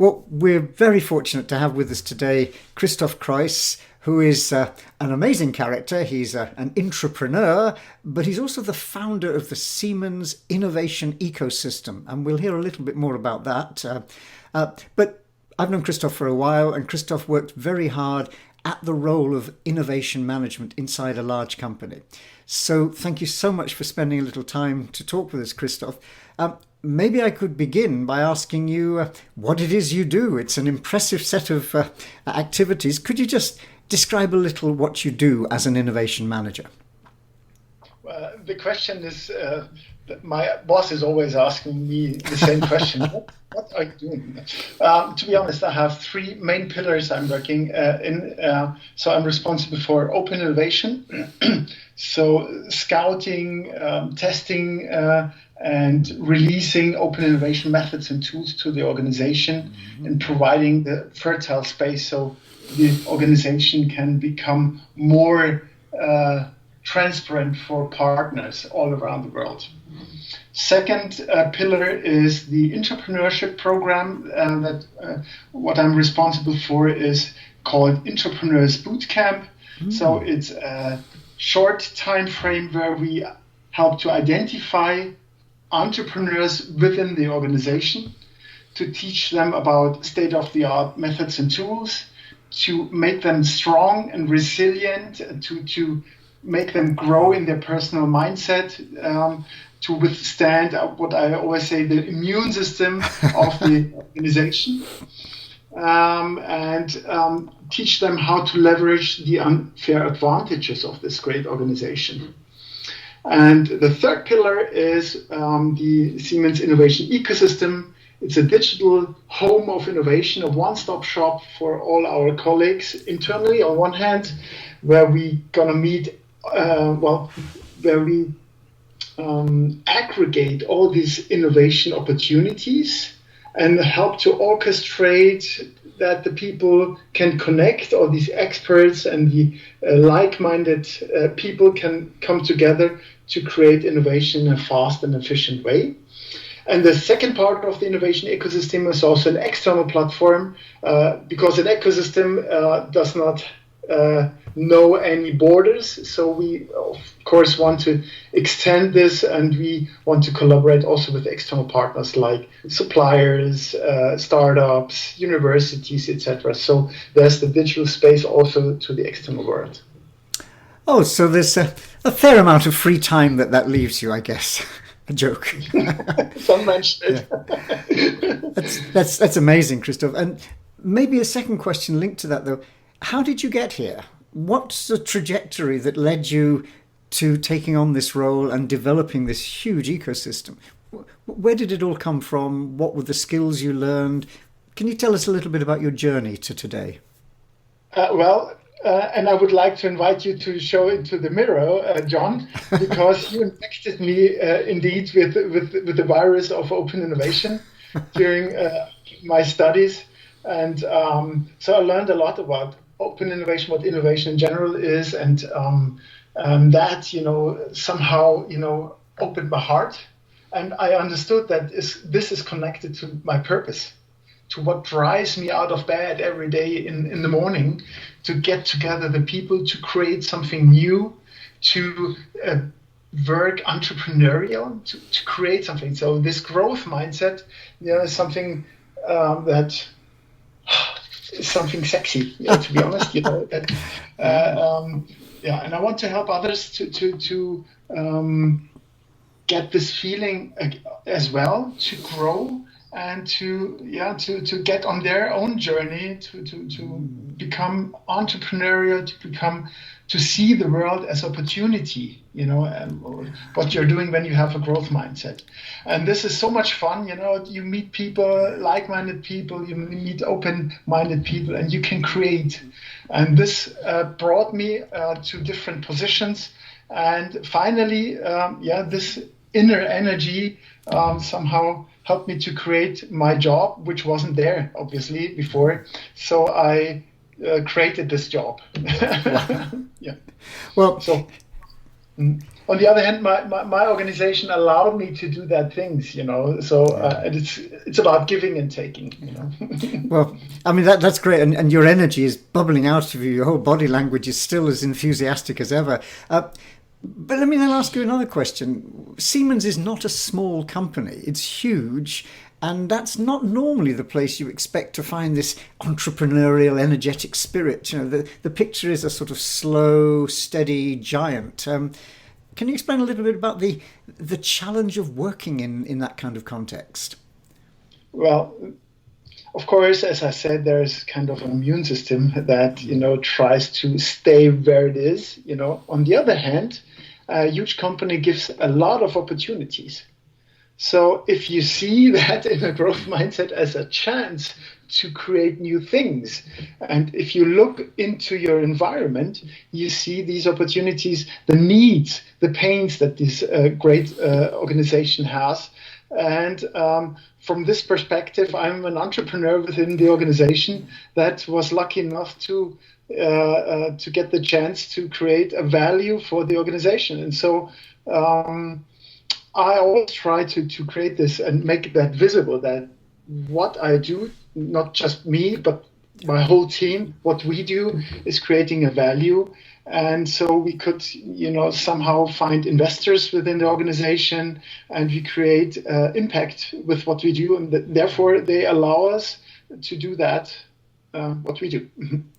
Well, we're very fortunate to have with us today Christoph Kreuss, who is an amazing character. He's an entrepreneur, but he's also the founder of the Siemens Innovation Ecosystem, and we'll hear a little bit more about that. But I've known Christoph for a while, and Christoph worked very hard at the role of innovation management inside a large company. So thank you so much for spending a little time to talk with us, Christoph. Maybe I could begin by asking you what it is you do. It's an impressive set of activities. Could you just describe a little what you do as an innovation manager? The question is, my boss is always asking me the same question. What are you doing? To be honest, I have three main pillars I'm working in. So I'm responsible for open innovation, so scouting, testing, and releasing open innovation methods and tools to the organization, and providing the fertile space so the organization can become more transparent for partners all around the world. Second pillar is the entrepreneurship program that what I'm responsible for is called Entrepreneurs Bootcamp. So it's a short time frame where we help to identify entrepreneurs within the organization, to teach them about state-of-the-art methods and tools, to make them strong and resilient, to make them grow in their personal mindset, to withstand what I always say, the immune system of the organization, and teach them how to leverage the unfair advantages of this great organization. And the third pillar is the Siemens Innovation Ecosystem. It's a digital home of innovation, a one-stop shop for all our colleagues internally on one hand, where we gonna meet, where we aggregate all these innovation opportunities and help to orchestrate that the people can connect, all these experts and the like-minded people can come together to create innovation in a fast and efficient way. And the second part of the innovation ecosystem is also an external platform, because an ecosystem does not know any borders. So we, of course, want to extend this, and we want to collaborate also with external partners like suppliers, startups, universities, etc. So there's the digital space also to the external world. Oh, so there's a fair amount of free time that leaves you, I guess. A joke. Some mentioned it. That's amazing, Christoph. And maybe a second question linked to that, though. How did you get here? What's the trajectory that led you to taking on this role and developing this huge ecosystem? Where did it all come from? What were the skills you learned? Can you tell us a little bit about your journey to today? And I would like to invite you to show into the mirror, John, because you infected me indeed with the virus of open innovation during my studies. And so I learned a lot about open innovation, what innovation in general is, and that, somehow, opened my heart. And I understood that this is connected to my purpose, to what drives me out of bed every day in the morning, to get together the people, to create something new, to work entrepreneurial, to create something. So this growth mindset, is something that is something sexy, to be honest. And I want to help others to get this feeling as well, to grow and to get on their own journey, to become entrepreneurial, to see the world as opportunity, and what you're doing when you have a growth mindset. And this is so much fun, you meet people, like-minded people, you meet open-minded people, and you can create. And this brought me to different positions. And finally, this inner energy somehow helped me to create my job, which wasn't there, obviously, before. So I created this job. Well, On the other hand, my organization allowed me to do that things, So it's about giving and taking, Well, I mean that's great, and your energy is bubbling out of you. Your whole body language is still as enthusiastic as ever. But let me then ask you another question. Siemens is not a small company; it's huge. And that's not normally the place you expect to find this entrepreneurial, energetic spirit. The picture is a sort of slow, steady giant. Can you explain a little bit about the challenge of working in that kind of context? Well, of course, as I said, there's kind of an immune system that, tries to stay where it is. On the other hand, a huge company gives a lot of opportunities. So if you see that in a growth mindset as a chance to create new things, and if you look into your environment, you see these opportunities, the needs, the pains that this great organization has. And from this perspective, I'm an entrepreneur within the organization that was lucky enough to get the chance to create a value for the organization. And so I always try to create this and make that visible, that what I do, not just me, but my whole team, what we do is creating a value. And so we could, somehow find investors within the organization, and we create impact with what we do. And therefore, they allow us to do that. What we do.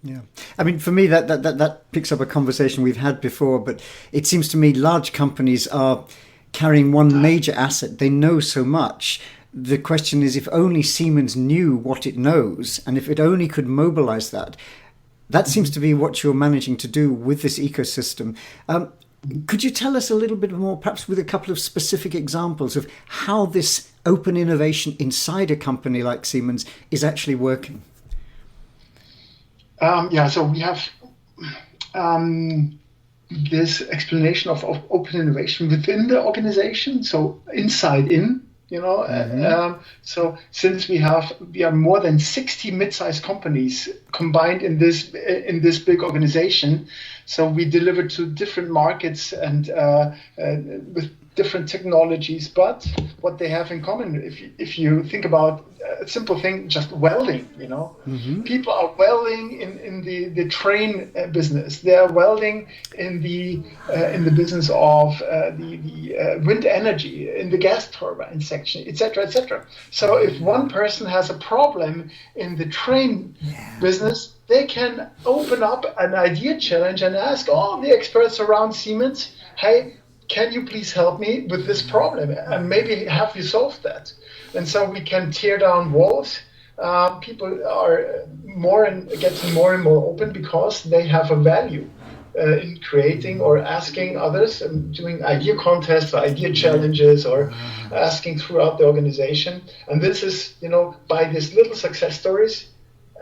Yeah, I mean, for me, that picks up a conversation we've had before. But it seems to me large companies are carrying one major asset. They know so much. The question is, if only Siemens knew what it knows, and if it only could mobilize that. That seems to be what you're managing to do with this ecosystem. Could you tell us a little bit more, perhaps with a couple of specific examples of how this open innovation inside a company like Siemens is actually working? So we have this explanation of open innovation within the organization, so inside in, so since we are more than 60 mid-sized companies combined in this big organization, so we deliver to different markets and with different technologies. But what they have in common, if you think about a simple thing, just welding, people are welding in the train business. They are welding in the business of the wind energy, in the gas turbine section, etc., etc. So if one person has a problem in the train business, they can open up an idea challenge and ask all the experts around Siemens, hey, can you please help me with this problem? And maybe have you solved that? And so we can tear down walls. People are getting more and more open because they have a value in creating or asking others and doing idea contests or idea challenges or asking throughout the organization. And this is, by these little success stories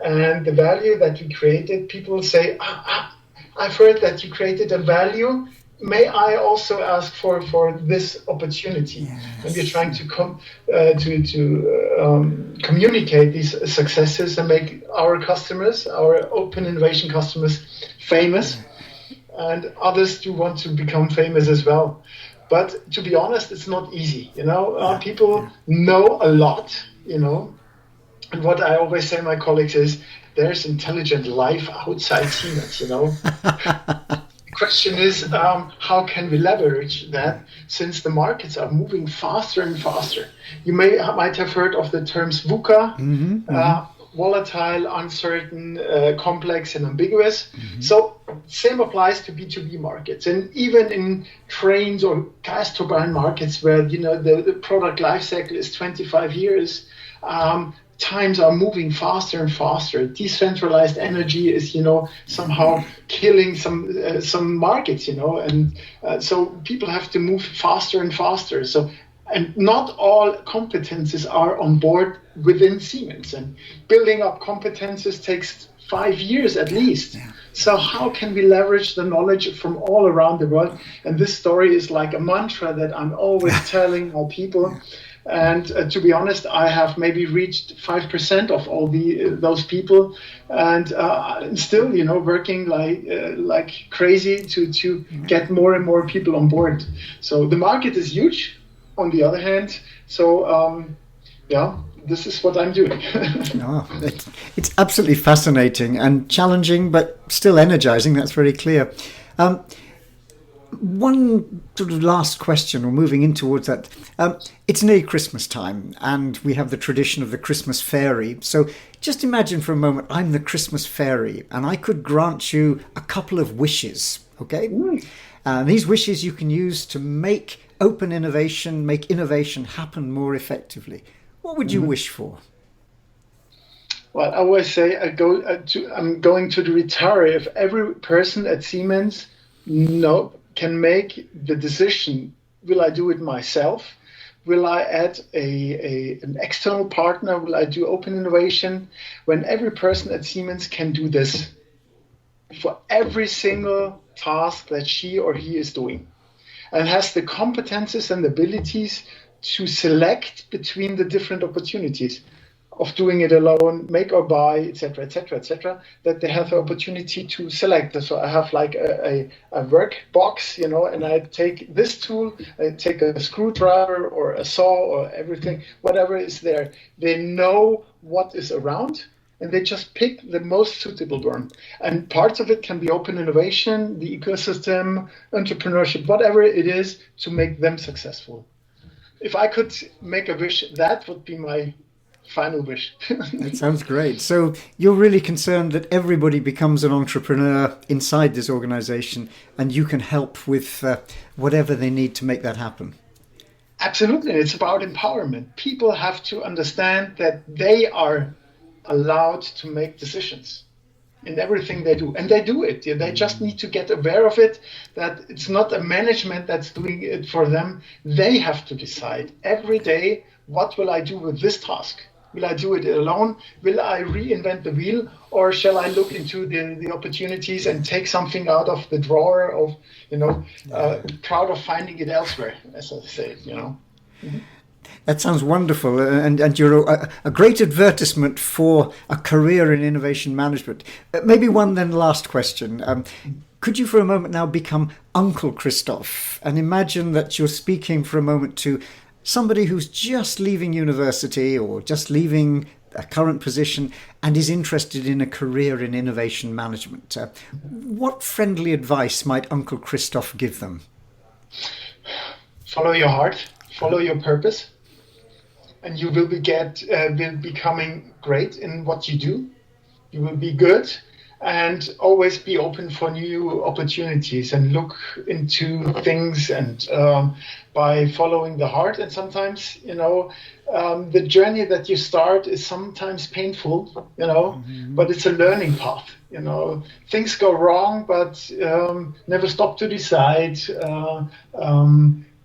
and the value that we created, people will say, I've heard that you created a value. May I also ask for this opportunity? Yes. And we're trying to communicate these successes and make our customers, our open innovation customers, famous, and others do want to become famous as well. But to be honest, it's not easy. People know a lot. And what I always say to my colleagues is, there's intelligent life outside Siemens. Question is, how can we leverage that, since the markets are moving faster and faster? You might have heard of the terms VUCA, volatile, uncertain, complex, and ambiguous. So same applies to B2B markets, and even in trains or gas turbine markets where the product life cycle is 25 years. Times are moving faster and faster. Decentralized energy is, somehow killing some markets, and so people have to move faster and faster. So, and not all competences are on board within Siemens, and building up competences takes 5 years at least. Yeah. So how can we leverage the knowledge from all around the world? And this story is like a mantra that I'm always telling our people. And to be honest, I have maybe reached 5% of all those people, and still, working like crazy to get more and more people on board. So the market is huge. On the other hand, so this is what I'm doing. It's absolutely fascinating and challenging, but still energizing. That's very clear. One sort of last question, or moving in towards that. It's nearly Christmas time, and we have the tradition of the Christmas fairy. So just imagine for a moment I'm the Christmas fairy, and I could grant you a couple of wishes, okay? These wishes you can use to make open innovation, make innovation happen more effectively. What would you wish for? Well, I always say I'm going to retire if every person at Siemens can make the decision, will I do it myself? Will I add an external partner? Will I do open innovation? When every person at Siemens can do this for every single task that she or he is doing, and has the competences and abilities to select between the different opportunities of doing it alone, make or buy, etc., etc., etc., that they have the opportunity to select. So I have like a work box, and I take this tool, I take a screwdriver or a saw or everything, whatever is there. They know what is around, and they just pick the most suitable one. And parts of it can be open innovation, the ecosystem, entrepreneurship, whatever it is, to make them successful. If I could make a wish, that would be my final wish. That sounds great. So you're really concerned that everybody becomes an entrepreneur inside this organization, and you can help with whatever they need to make that happen. Absolutely. It's about empowerment. People have to understand that they are allowed to make decisions in everything they do, and they do it. They just need to get aware of it, that it's not a management that's doing it for them. They have to decide every day, what will I do with this task? Will I do it alone? Will I reinvent the wheel? Or shall I look into the opportunities and take something out of the drawer of, proud of finding it elsewhere, as I say, Mm-hmm. That sounds wonderful, and you're a great advertisement for a career in innovation management. Maybe one then last question. Could you for a moment now become Uncle Christoph and imagine that you're speaking for a moment to somebody who's just leaving university or just leaving a current position and is interested in a career in innovation management? What friendly advice might Uncle Christoph give them? Follow your heart, follow your purpose, and you will will becoming great in what you do. You will be good, and always be open for new opportunities and look into things, and by following the heart. And sometimes, the journey that you start is sometimes painful, but it's a learning path. Things go wrong, but never stop to decide.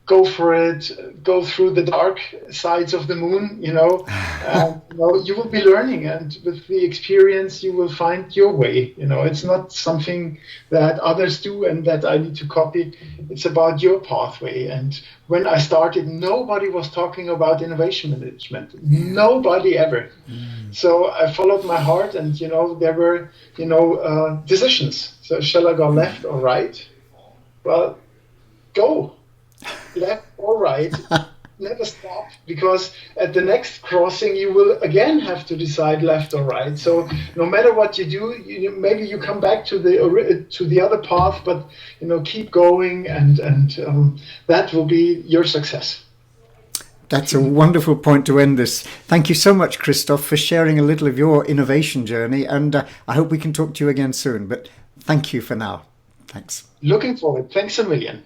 Go for it, go through the dark sides of the moon, you will be learning, and with the experience you will find your way. It's not something that others do and that I need to copy. It's about your pathway. And when I started, nobody was talking about innovation management. Nobody ever. So I followed my heart, and there were decisions. So shall I go left or right? Well, go left or right. Never stop, because at the next crossing you will again have to decide left or right. So no matter what you do, maybe you come back to the other path, but keep going, and that will be your success. That's a wonderful point to end this. Thank you so much, Christoph, for sharing a little of your innovation journey, and I hope we can talk to you again soon. But thank you for now. Thanks. Looking forward. Thanks a million.